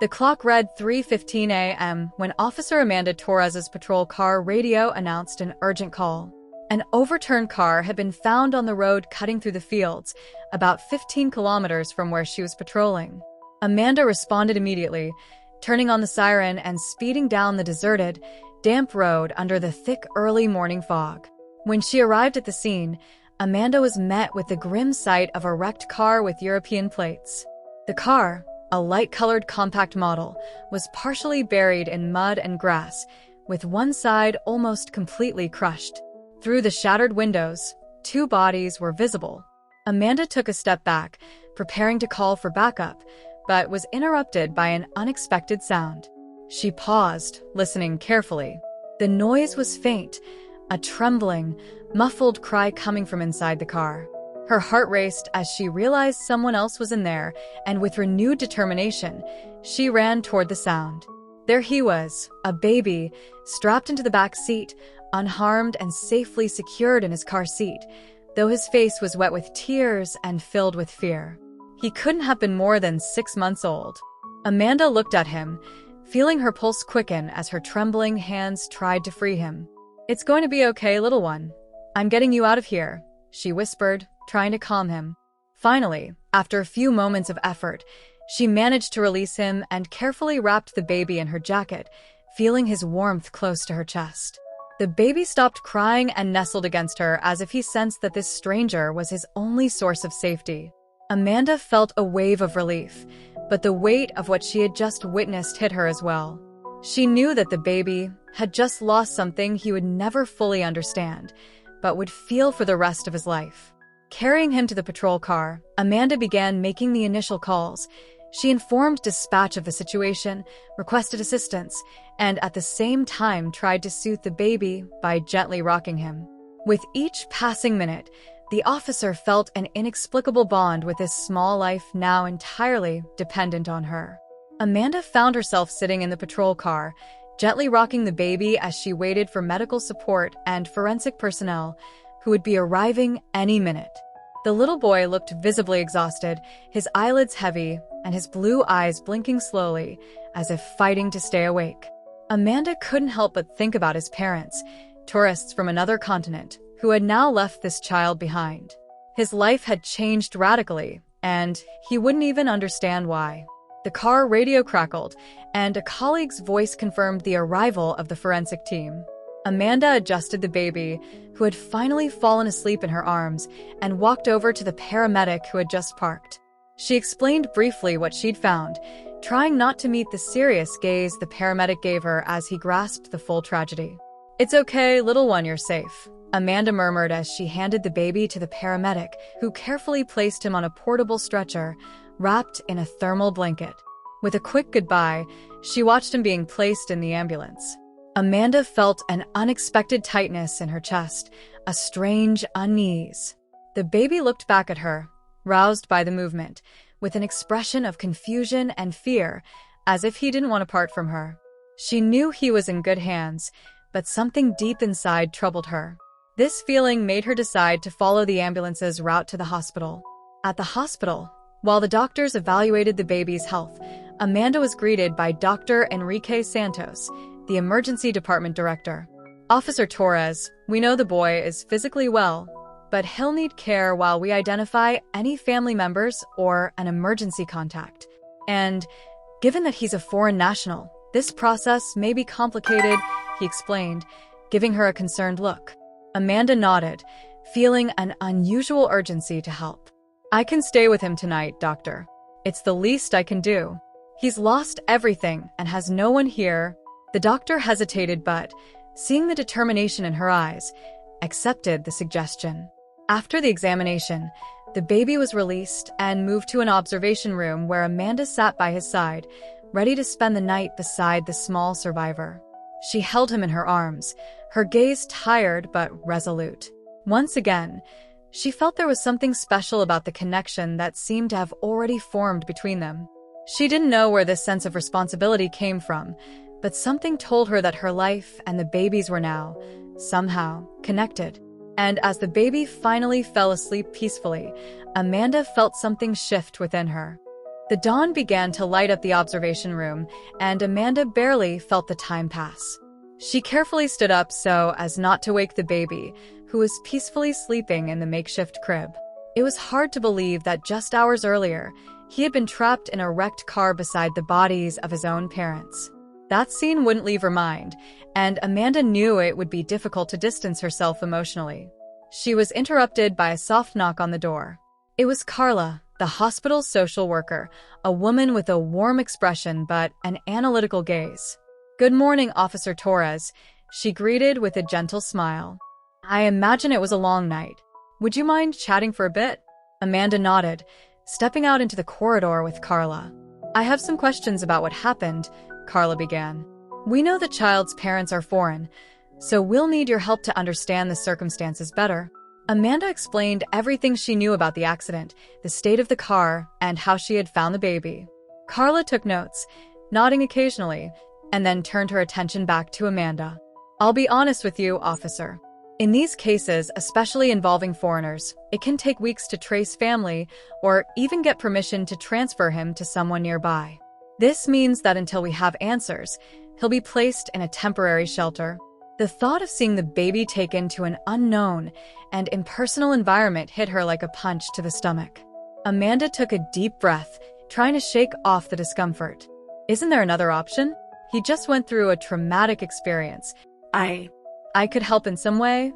The clock read 3:15 a.m. when Officer Amanda Torres's patrol car radio announced an urgent call. An overturned car had been found on the road cutting through the fields, about 15 kilometers from where she was patrolling. Amanda responded immediately, turning on the siren and speeding down the deserted, damp road under the thick early morning fog. When she arrived at the scene, Amanda was met with the grim sight of a wrecked car with European plates. The car, a light-colored compact model, was partially buried in mud and grass, with one side almost completely crushed. Through the shattered windows, 2 bodies were visible. Amanda took a step back, preparing to call for backup, but was interrupted by an unexpected sound. She paused, listening carefully. The noise was faint, a trembling, muffled cry coming from inside the car. Her heart raced as she realized someone else was in there, and with renewed determination, she ran toward the sound. There he was, a baby, strapped into the back seat, unharmed and safely secured in his car seat, though his face was wet with tears and filled with fear. He couldn't have been more than 6 months old. Amanda looked at him, feeling her pulse quicken as her trembling hands tried to free him. "It's going to be okay, little one. I'm getting you out of here," she whispered, trying to calm him. Finally, after a few moments of effort, she managed to release him and carefully wrapped the baby in her jacket, feeling his warmth close to her chest. The baby stopped crying and nestled against her as if he sensed that this stranger was his only source of safety. Amanda felt a wave of relief, but the weight of what she had just witnessed hit her as well. She knew that the baby had just lost something he would never fully understand, but would feel for the rest of his life. Carrying him to the patrol car, Amanda began making the initial calls. She informed dispatch of the situation, requested assistance, and at the same time tried to soothe the baby by gently rocking him. With each passing minute, the officer felt an inexplicable bond with this small life now entirely dependent on her. Amanda found herself sitting in the patrol car, gently rocking the baby as she waited for medical support and forensic personnel who would be arriving any minute. The little boy looked visibly exhausted, his eyelids heavy, and his blue eyes blinking slowly, as if fighting to stay awake. Amanda couldn't help but think about his parents, tourists from another continent, who had now left this child behind. His life had changed radically, and he wouldn't even understand why. The car radio crackled, and a colleague's voice confirmed the arrival of the forensic team. Amanda adjusted the baby, who had finally fallen asleep in her arms, and walked over to the paramedic who had just parked. She explained briefly what she'd found, trying not to meet the serious gaze the paramedic gave her as he grasped the full tragedy. "It's okay, little one, you're safe," Amanda murmured as she handed the baby to the paramedic, who carefully placed him on a portable stretcher, wrapped in a thermal blanket. With a quick goodbye, she watched him being placed in the ambulance. Amanda felt an unexpected tightness in her chest, a strange unease. The baby looked back at her, roused by the movement, with an expression of confusion and fear, as if he didn't want to part from her. She knew he was in good hands, but something deep inside troubled her. This feeling made her decide to follow the ambulance's route to the hospital. At the hospital, while the doctors evaluated the baby's health, Amanda was greeted by Dr. Enrique Santos, the emergency department director. "Officer Torres, we know the boy is physically well, but he'll need care while we identify any family members or an emergency contact. And given that he's a foreign national, this process may be complicated," he explained, giving her a concerned look. Amanda nodded, feeling an unusual urgency to help. "I can stay with him tonight, doctor. It's the least I can do. He's lost everything and has no one here." The doctor hesitated but, seeing the determination in her eyes, accepted the suggestion. After the examination, the baby was released and moved to an observation room where Amanda sat by his side, ready to spend the night beside the small survivor. She held him in her arms, her gaze tired but resolute. Once again, she felt there was something special about the connection that seemed to have already formed between them. She didn't know where this sense of responsibility came from, but something told her that her life and the baby's were now, somehow, connected. And as the baby finally fell asleep peacefully, Amanda felt something shift within her. The dawn began to light up the observation room, and Amanda barely felt the time pass. She carefully stood up so as not to wake the baby, who was peacefully sleeping in the makeshift crib. It was hard to believe that just hours earlier, he had been trapped in a wrecked car beside the bodies of his own parents. That scene wouldn't leave her mind, and Amanda knew it would be difficult to distance herself emotionally. She was interrupted by a soft knock on the door. It was Carla, the hospital's social worker, a woman with a warm expression but an analytical gaze. "Good morning, Officer Torres," she greeted with a gentle smile. "I imagine it was a long night. Would you mind chatting for a bit?" Amanda nodded, stepping out into the corridor with Carla. "I have some questions about what happened," Carla began. "We know the child's parents are foreign, so we'll need your help to understand the circumstances better." Amanda explained everything she knew about the accident, the state of the car, and how she had found the baby. Carla took notes, nodding occasionally, and then turned her attention back to Amanda. "I'll be honest with you, officer. In these cases, especially involving foreigners, it can take weeks to trace family or even get permission to transfer him to someone nearby. This means that until we have answers, he'll be placed in a temporary shelter." The thought of seeing the baby taken to an unknown and impersonal environment hit her like a punch to the stomach. Amanda took a deep breath, trying to shake off the discomfort. "Isn't there another option? He just went through a traumatic experience. I could help in some way?"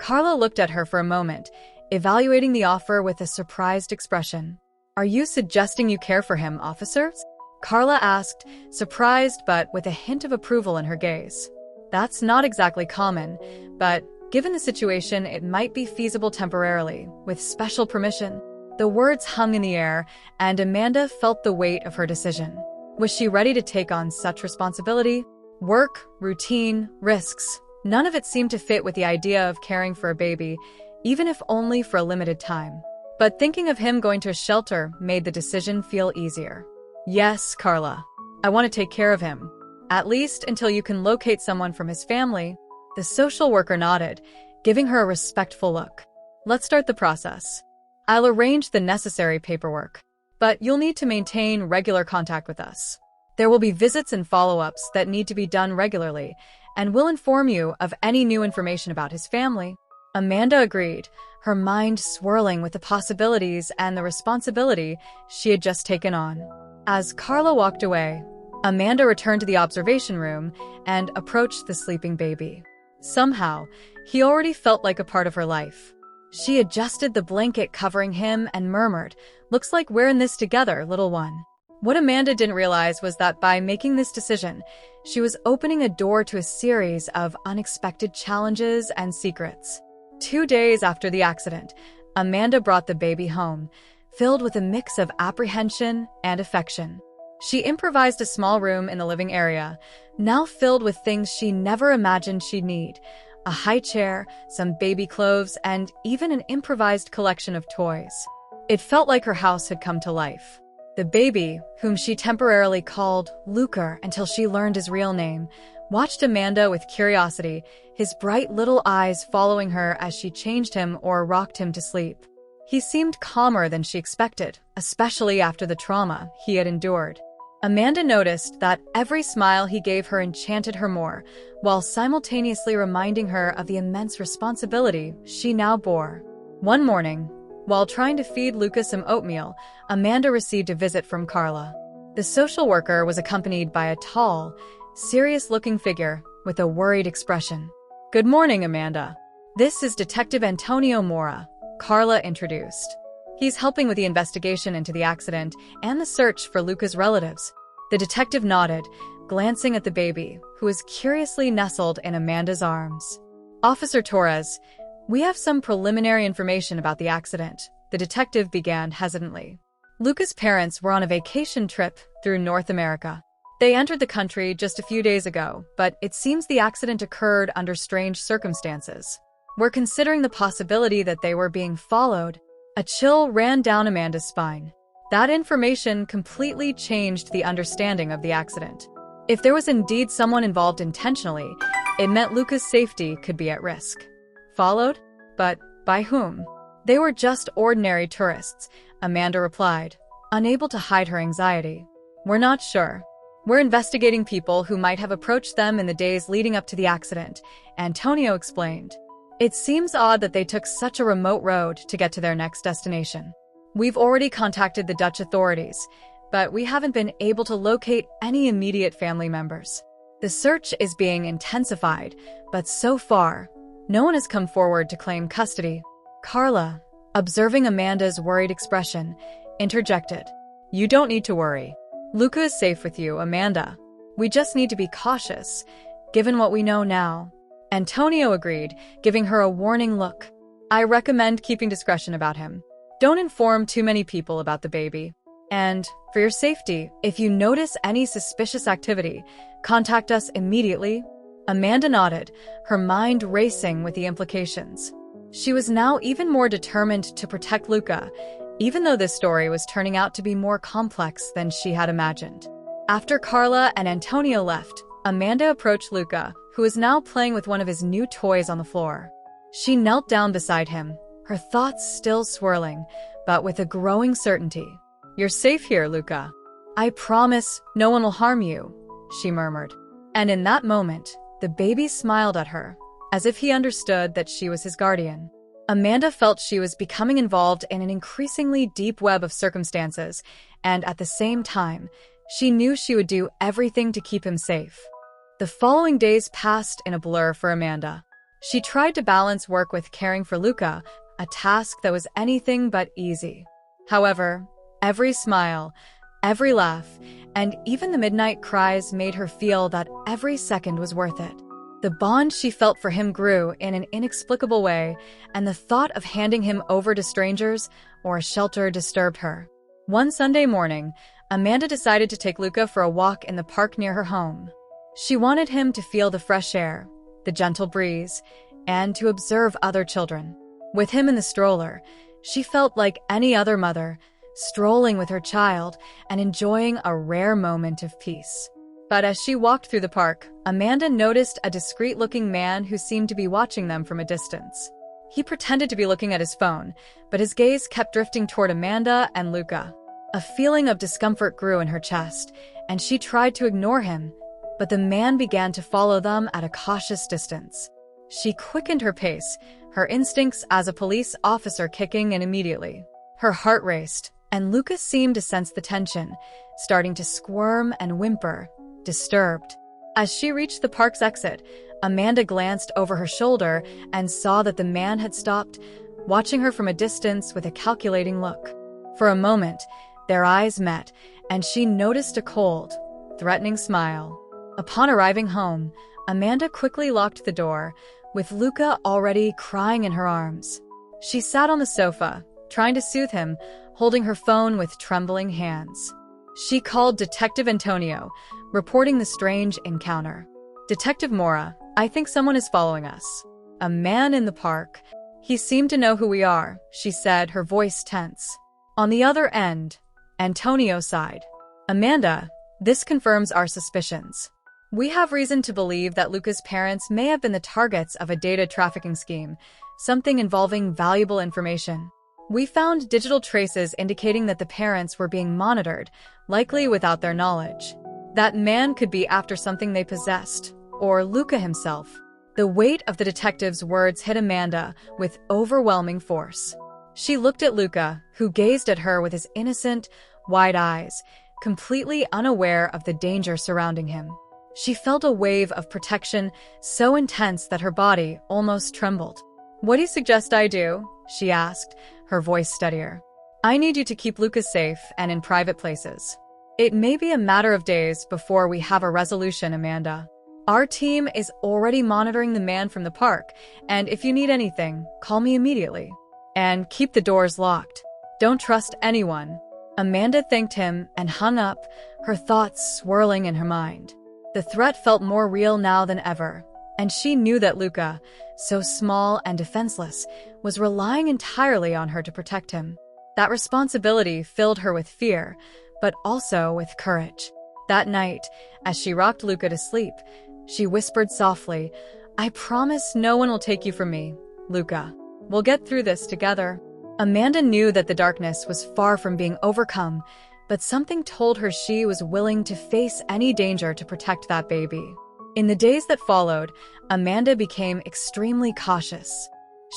Carla looked at her for a moment, evaluating the offer with a surprised expression. "Are you suggesting you care for him, officers?" Carla asked, surprised but with a hint of approval in her gaze. "That's not exactly common, but given the situation, it might be feasible temporarily, with special permission." The words hung in the air, and Amanda felt the weight of her decision. Was she ready to take on such responsibility? Work, routine, risks. None of it seemed to fit with the idea of caring for a baby, even if only for a limited time. But thinking of him going to a shelter made the decision feel easier. "Yes, Carla. I want to take care of him. At least until you can locate someone from his family." The social worker nodded, giving her a respectful look. "Let's start the process. I'll arrange the necessary paperwork, but you'll need to maintain regular contact with us. There will be visits and follow-ups that need to be done regularly, and we'll inform you of any new information about his family." Amanda agreed, her mind swirling with the possibilities and the responsibility she had just taken on. As Carla walked away, Amanda returned to the observation room and approached the sleeping baby. Somehow, he already felt like a part of her life. She adjusted the blanket covering him and murmured, "Looks like we're in this together, little one." What Amanda didn't realize was that by making this decision, she was opening a door to a series of unexpected challenges and secrets. 2 days after the accident, Amanda brought the baby home, filled with a mix of apprehension and affection. She improvised a small room in the living area, now filled with things she never imagined she'd need: a high chair, some baby clothes, and even an improvised collection of toys. It felt like her house had come to life. The baby, whom she temporarily called Luca until she learned his real name, watched Amanda with curiosity, his bright little eyes following her as she changed him or rocked him to sleep. He seemed calmer than she expected, especially after the trauma he had endured. Amanda noticed that every smile he gave her enchanted her more, while simultaneously reminding her of the immense responsibility she now bore. One morning, while trying to feed Luca some oatmeal, Amanda received a visit from Carla. The social worker was accompanied by a tall, serious-looking figure with a worried expression. "Good morning, Amanda. This is Detective Antonio Mora," Carla introduced. "He's helping with the investigation into the accident and the search for Luca's relatives." The detective nodded, glancing at the baby, who was curiously nestled in Amanda's arms. "Officer Torres, we have some preliminary information about the accident," the detective began hesitantly. "Luca's parents were on a vacation trip through North America. They entered the country just a few days ago, but it seems the accident occurred under strange circumstances. We're considering the possibility that they were being followed." A chill ran down Amanda's spine. That information completely changed the understanding of the accident. If there was indeed someone involved intentionally, it meant Luca's safety could be at risk. Followed? But by whom? "They were just ordinary tourists," Amanda replied. unable to hide her anxiety. "We're not sure. We're investigating people who might have approached them in the days leading up to the accident," Antonio explained. "It seems odd that they took such a remote road to get to their next destination. We've already contacted the Dutch authorities, but we haven't been able to locate any immediate family members. The search is being intensified, but so far, no one has come forward to claim custody." Carla, observing Amanda's worried expression, interjected. "You don't need to worry. Luca is safe with you, Amanda. We just need to be cautious, given what we know now." Antonio agreed, giving her a warning look. "I recommend keeping discretion about him. Don't inform too many people about the baby. And, for your safety, if you notice any suspicious activity, contact us immediately." Amanda nodded, her mind racing with the implications. She was now even more determined to protect Luca, even though this story was turning out to be more complex than she had imagined. After Carla and Antonio left, Amanda approached Luca, who was now playing with one of his new toys on the floor. She knelt down beside him, her thoughts still swirling, but with a growing certainty. "You're safe here, Luca. I promise no one will harm you," she murmured. And in that moment, the baby smiled at her, as if he understood that she was his guardian. Amanda felt she was becoming involved in an increasingly deep web of circumstances, and at the same time, she knew she would do everything to keep him safe. The following days passed in a blur for Amanda. She tried to balance work with caring for Luca, a task that was anything but easy. However, every smile, every laugh, and even the midnight cries made her feel that every second was worth it. The bond she felt for him grew in an inexplicable way, and the thought of handing him over to strangers or a shelter disturbed her. One Sunday morning, Amanda decided to take Luca for a walk in the park near her home. She wanted him to feel the fresh air, the gentle breeze, and to observe other children. With him in the stroller, she felt like any other mother, strolling with her child and enjoying a rare moment of peace. But as she walked through the park, Amanda noticed a discreet-looking man who seemed to be watching them from a distance. He pretended to be looking at his phone, but his gaze kept drifting toward Amanda and Luca. A feeling of discomfort grew in her chest, and she tried to ignore him, but the man began to follow them at a cautious distance. She quickened her pace, her instincts as a police officer kicking in immediately. Her heart raced, and Luca seemed to sense the tension, starting to squirm and whimper, disturbed. As she reached the park's exit, Amanda glanced over her shoulder and saw that the man had stopped, watching her from a distance with a calculating look. For a moment, their eyes met, and she noticed a cold, threatening smile. Upon arriving home, Amanda quickly locked the door, with Luca already crying in her arms. She sat on the sofa, trying to soothe him, holding her phone with trembling hands. She called Detective Antonio, reporting the strange encounter. "Detective Mora, I think someone is following us. A man in the park. He seemed to know who we are," she said, her voice tense. On the other end, Antonio sighed. "Amanda, this confirms our suspicions. We have reason to believe that Luca's parents may have been the targets of a data trafficking scheme, something involving valuable information. We found digital traces indicating that the parents were being monitored, likely without their knowledge. That man could be after something they possessed, or Luca himself." The weight of the detective's words hit Amanda with overwhelming force. She looked at Luca, who gazed at her with his innocent, wide eyes, completely unaware of the danger surrounding him. She felt a wave of protection so intense that her body almost trembled. "What do you suggest I do?" she asked, her voice steadier. "I need you to keep Luca safe and in private places. It may be a matter of days before we have a resolution, Amanda. Our team is already monitoring the man from the park, and if you need anything, call me immediately. And keep the doors locked. Don't trust anyone." Amanda thanked him and hung up, her thoughts swirling in her mind. The threat felt more real now than ever, and she knew that Luca, so small and defenseless, was relying entirely on her to protect him. That responsibility filled her with fear, but also with courage. That night, as she rocked Luca to sleep, she whispered softly, "I promise no one will take you from me, Luca. We'll get through this together." Amanda knew that the darkness was far from being overcome, but something told her she was willing to face any danger to protect that baby. In the days that followed, Amanda became extremely cautious.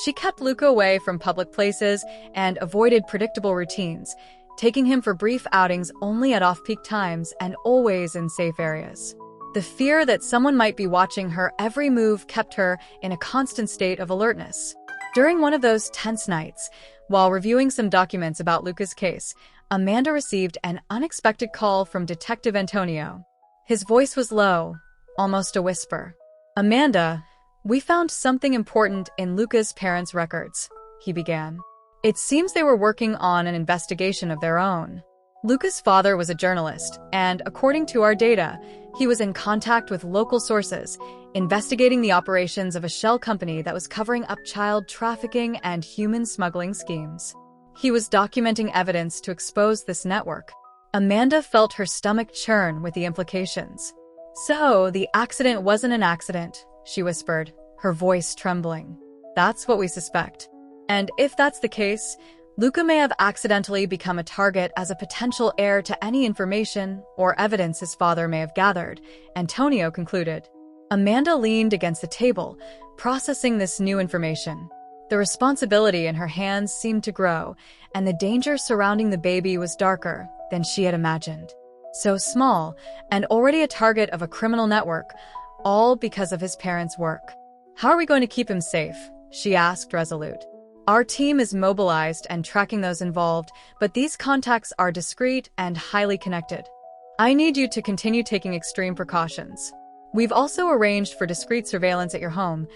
She kept Luca away from public places and avoided predictable routines, taking him for brief outings only at off-peak times and always in safe areas. The fear that someone might be watching her every move kept her in a constant state of alertness. During one of those tense nights, while reviewing some documents about Luca's case, Amanda received an unexpected call from Detective Antonio. His voice was low, almost a whisper. "Amanda, we found something important in Luca's parents' records," he began. "It seems they were working on an investigation of their own. Luca's father was a journalist, and according to our data, he was in contact with local sources, investigating the operations of a shell company that was covering up child trafficking and human smuggling schemes. He was documenting evidence to expose this network." Amanda felt her stomach churn with the implications. "So, the accident wasn't an accident," she whispered, her voice trembling. "That's what we suspect. And if that's the case, Luca may have accidentally become a target as a potential heir to any information or evidence his father may have gathered," Antonio concluded. Amanda leaned against the table, processing this new information. The responsibility in her hands seemed to grow, and the danger surrounding the baby was darker than she had imagined. So small, and already a target of a criminal network, all because of his parents' work. "How are we going to keep him safe?" she asked, resolute. "Our team is mobilized and tracking those involved, but these contacts are discreet and highly connected. I need you to continue taking extreme precautions. We've also arranged for discreet surveillance at your home,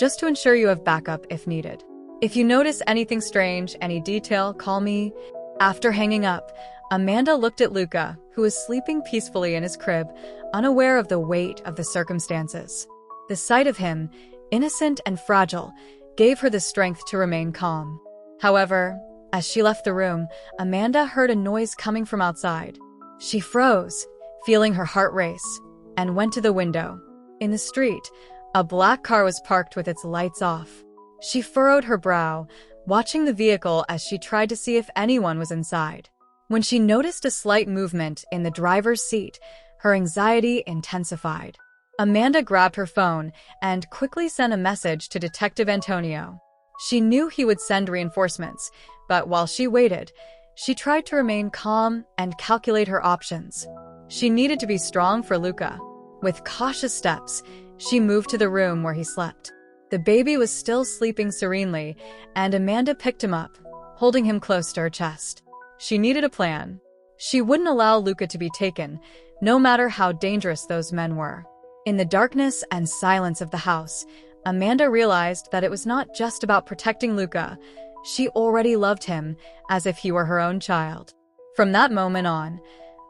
just to ensure you have backup if needed. If you notice anything strange, any detail, call me." After hanging up, Amanda looked at Luca, who was sleeping peacefully in his crib, unaware of the weight of the circumstances. The sight of him, innocent and fragile, gave her the strength to remain calm. However, as she left the room, Amanda heard a noise coming from outside. She froze, feeling her heart race, and went to the window. In the street, a black car was parked with its lights off. She furrowed her brow, watching the vehicle as she tried to see if anyone was inside. When she noticed a slight movement in the driver's seat, her anxiety intensified. Amanda grabbed her phone and quickly sent a message to Detective Antonio. She knew he would send reinforcements, but while she waited, she tried to remain calm and calculate her options. She needed to be strong for Luca. With cautious steps, she moved to the room where he slept. The baby was still sleeping serenely, and Amanda picked him up, holding him close to her chest. She needed a plan. She wouldn't allow Luca to be taken, no matter how dangerous those men were. In the darkness and silence of the house, Amanda realized that it was not just about protecting Luca. She already loved him as if he were her own child. From that moment on,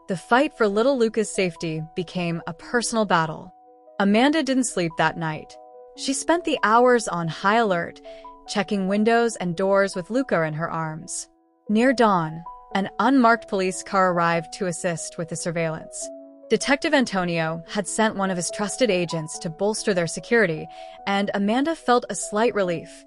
the fight for little Luca's safety became a personal battle. Amanda didn't sleep that night. She spent the hours on high alert, checking windows and doors with Luca in her arms. Near dawn, an unmarked police car arrived to assist with the surveillance. Detective Antonio had sent one of his trusted agents to bolster their security, and Amanda felt a slight relief,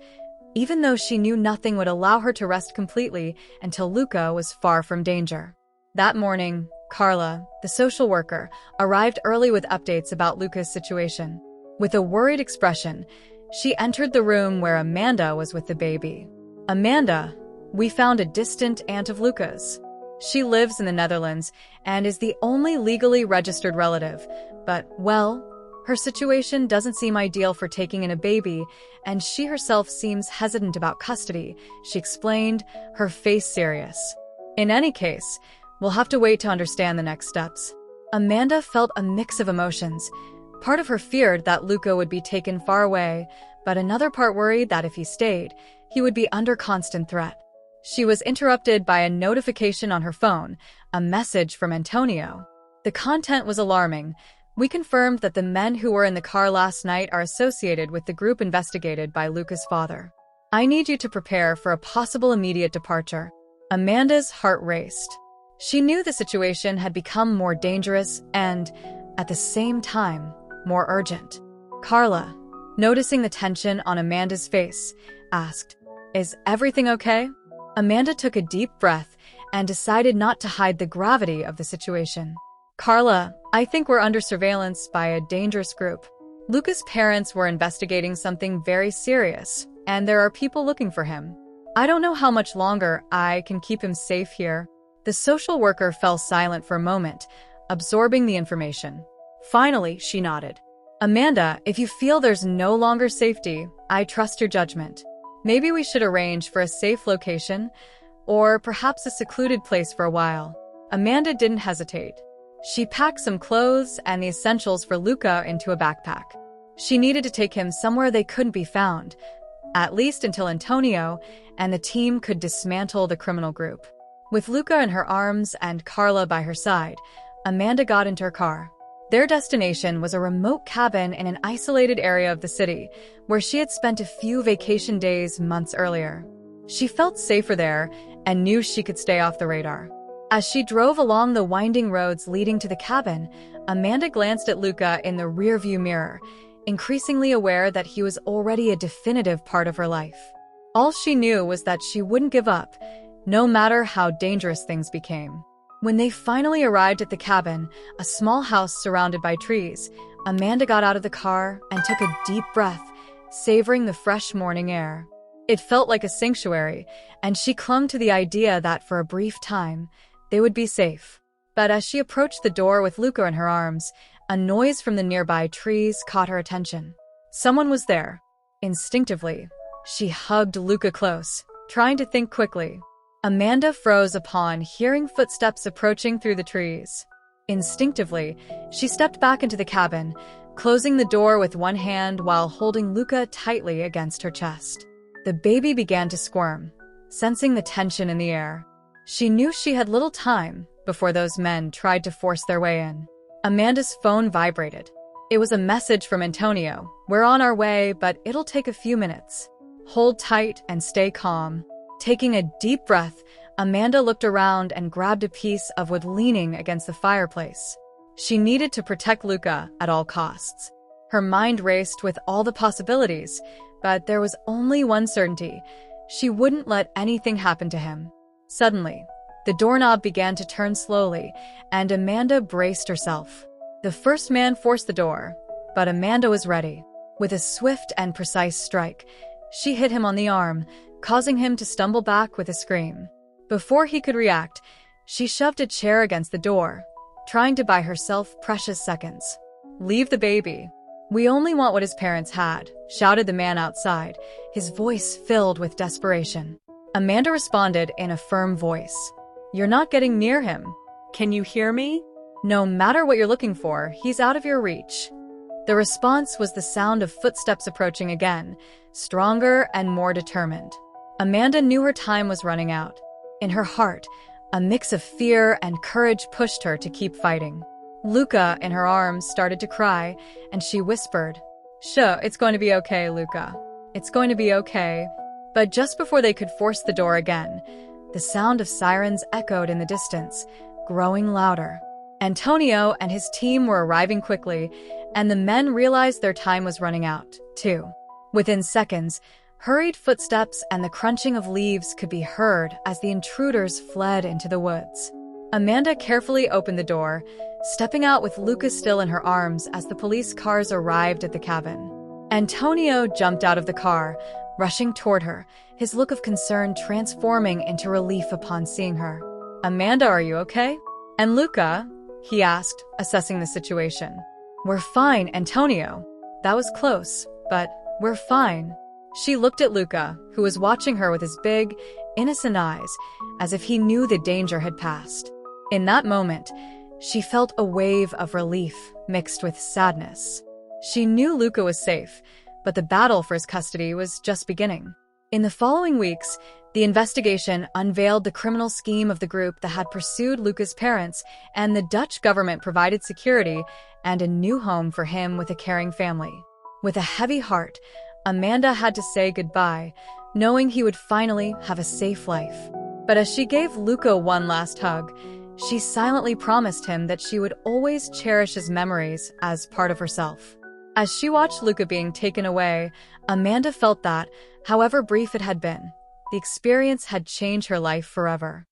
even though she knew nothing would allow her to rest completely until Luca was far from danger. That morning, Carla, the social worker, arrived early with updates about Luca's situation. With a worried expression, she entered the room where Amanda was with the baby. "Amanda, we found a distant aunt of Luca's. She lives in the Netherlands and is the only legally registered relative, but, well, her situation doesn't seem ideal for taking in a baby, and she herself seems hesitant about custody," she explained, her face serious. "In any case, we'll have to wait to understand the next steps." Amanda felt a mix of emotions. Part of her feared that Luca would be taken far away, but another part worried that if he stayed, he would be under constant threat. She was interrupted by a notification on her phone, a message from Antonio. The content was alarming. "We confirmed that the men who were in the car last night are associated with the group investigated by Luca's father. I need you to prepare for a possible immediate departure." Amanda's heart raced. She knew the situation had become more dangerous and, at the same time, more urgent. Carla, noticing the tension on Amanda's face, asked, "Is everything okay?" Amanda took a deep breath and decided not to hide the gravity of the situation. "Carla, I think we're under surveillance by a dangerous group. Luca's parents were investigating something very serious, and there are people looking for him. I don't know how much longer I can keep him safe here." The social worker fell silent for a moment, absorbing the information. Finally, she nodded. "Amanda, if you feel there's no longer safety, I trust your judgment. Maybe we should arrange for a safe location, or perhaps a secluded place for a while." Amanda didn't hesitate. She packed some clothes and the essentials for Luca into a backpack. She needed to take him somewhere they couldn't be found, at least until Antonio and the team could dismantle the criminal group. With Luca in her arms and Carla by her side, Amanda got into her car. Their destination was a remote cabin in an isolated area of the city, where she had spent a few vacation days months earlier. She felt safer there and knew she could stay off the radar. As she drove along the winding roads leading to the cabin, Amanda glanced at Luca in the rearview mirror, increasingly aware that he was already a definitive part of her life. All she knew was that she wouldn't give up, no matter how dangerous things became. When they finally arrived at the cabin, a small house surrounded by trees, Amanda got out of the car and took a deep breath, savoring the fresh morning air. It felt like a sanctuary, and she clung to the idea that for a brief time, they would be safe. But as she approached the door with Luca in her arms, a noise from the nearby trees caught her attention. Someone was there. Instinctively, she hugged Luca close, trying to think quickly. Amanda froze upon hearing footsteps approaching through the trees. Instinctively, she stepped back into the cabin, closing the door with one hand while holding Luca tightly against her chest. The baby began to squirm, sensing the tension in the air. She knew she had little time before those men tried to force their way in. Amanda's phone vibrated. It was a message from Antonio. "We're on our way, but it'll take a few minutes. Hold tight and stay calm." Taking a deep breath, Amanda looked around and grabbed a piece of wood leaning against the fireplace. She needed to protect Luca at all costs. Her mind raced with all the possibilities, but there was only one certainty. She wouldn't let anything happen to him. Suddenly, the doorknob began to turn slowly, and Amanda braced herself. The first man forced the door, but Amanda was ready. With a swift and precise strike, she hit him on the arm, causing him to stumble back with a scream. Before he could react, she shoved a chair against the door, trying to buy herself precious seconds. "Leave the baby. We only want what his parents had," shouted the man outside, his voice filled with desperation. Amanda responded in a firm voice. "You're not getting near him. Can you hear me? No matter what you're looking for, he's out of your reach." The response was the sound of footsteps approaching again, stronger and more determined. Amanda knew her time was running out. In her heart, a mix of fear and courage pushed her to keep fighting. Luca, in her arms, started to cry, and she whispered, "Sure, it's going to be okay, Luca. It's going to be okay." But just before they could force the door again, the sound of sirens echoed in the distance, growing louder. Antonio and his team were arriving quickly, and the men realized their time was running out, too. Within seconds, hurried footsteps and the crunching of leaves could be heard as the intruders fled into the woods. Amanda carefully opened the door, stepping out with Luca still in her arms as the police cars arrived at the cabin. Antonio jumped out of the car, rushing toward her, his look of concern transforming into relief upon seeing her. "Amanda, are you okay? And Luca?" he asked, assessing the situation. "We're fine, Antonio. That was close, but we're fine." She looked at Luca, who was watching her with his big, innocent eyes, as if he knew the danger had passed. In that moment, she felt a wave of relief mixed with sadness. She knew Luca was safe, but the battle for his custody was just beginning. In the following weeks, the investigation unveiled the criminal scheme of the group that had pursued Luca's parents, and the Dutch government provided security and a new home for him with a caring family. With a heavy heart, Amanda had to say goodbye, knowing he would finally have a safe life. But as she gave Luca one last hug, she silently promised him that she would always cherish his memories as part of herself. As she watched Luca being taken away, Amanda felt that, however brief it had been, the experience had changed her life forever.